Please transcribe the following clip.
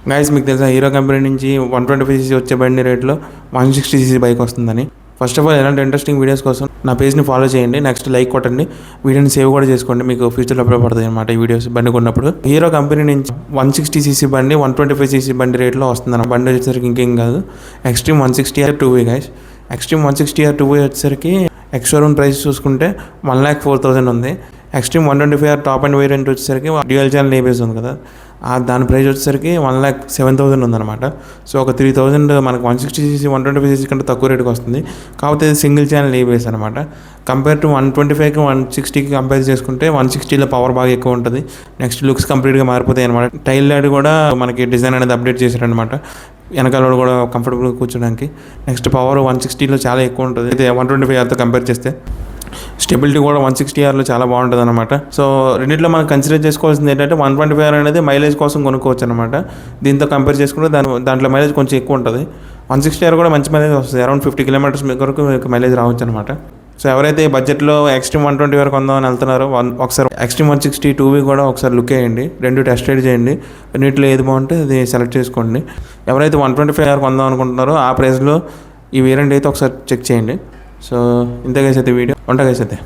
Guys మీకు తెలుసా hero company నుంచి 125cc వచ్చే బండి రేట్లో 160cc బైక్ వస్తుందని. ఫస్ట్ ఆఫ్ ఆల్ ఎలాంటి ఇంట్రెస్టింగ్ వీడియోస్ కోసం నా పేజ్ని ఫాలో చేయండి. నెక్స్ట్ లైక్ కొట్టండి, వీడియోని సేవ్ కూడా చేసుకోండి, మీకు ఫ్యూచర్లో ఉపయోగపడుతుంది అనమాట ఈ వీడియోస్. బండి కొన్నప్పుడు హీరో కంపెనీ నుంచి 160cc బండి 125cc బండి రేట్లో వస్తుందన్న. బండి వచ్చేసరికి ఇంకేం కాదు, extreme 160R 2V guys. Extreme 160R 2V వచ్చేసరికి ఎక్స్ షోరూమ్ ప్రైస్ చూసుకుంటే 1,04,000 ఉంది. Extreme 125R top and variant వచ్చేసరికి డ్యూయల్ ఛానల్ ఏబిఎస్ ఉంది కదా, దాని ప్రైస్ వచ్చేసరికి 1,07,000 ఉందన్నమాట. సో ఒక 3,000 మనకు 160cc 125cc కంటే తక్కువ రేటుకి వస్తుంది. కాకపోతే సింగిల్ ఛానల్ ఏబిఎస్ అనమాట. కంపేర్ టు 125కి 160కి కంపేర్ చేసుకుంటే 160లో పవర్ బాగా ఎక్కువ ఉంటుంది. నెక్స్ట్ లుక్స్ కంప్లీట్గా మారిపోతాయి అనమాట. టైల్ లైట్ కూడా మనకి డిజైన్ అనేది అప్డేట్ చేశారనమాట, వెనకాల కూడా కంఫర్టబుల్గా కూర్చోడానికి. నెక్స్ట్ పవర్ 160లో చాలా ఎక్కువ ఉంటుంది అయితే 125Rతో కంపేర్ చేస్తే. స్టెబిలిటీ కూడా 160Rలో చాలా బాగుంటుంది అనమాట. సో రెండింటిలో మనం కన్సిడర్ చేసుకోవాల్సింది ఏంటంటే 125R అనేది మైలేజ్ కోసం కొనుక్కోవచ్చు అనమాట. దీంతో కంపేర్ చేసుకుంటే దాంట్లో మైలేజ్ కొంచెం ఎక్కువ ఉంటుంది. 160R కూడా మంచి మైలేజ్ వస్తుంది, అరౌండ్ 50 కిలోమీటర్స్ వరకు మీకు మైలేజ్ రావచ్చు అనమాట. సో ఎవరైతే బడ్జెట్లో ఎక్స్ట్రీమ్ 120 కొందామని వెళ్తున్నారో ఒకసారి ఎక్స్ట్రీమ్ 160 2V కూడా ఒకసారి లుక్ వేయండి, రెండు టెస్ట్ రైడ్ చేయండి. రెండింటిలో ఏది బాగుంటే అది సెలెక్ట్ చేసుకోండి. ఎవరైతే 125R కొందాం అనుకుంటున్నారో ఆ ప్రైస్లో ఈ వేరియంట్ అయితే ఒకసారి చెక్ చేయండి. So ఇంతకైతే video ఉంటాకైతే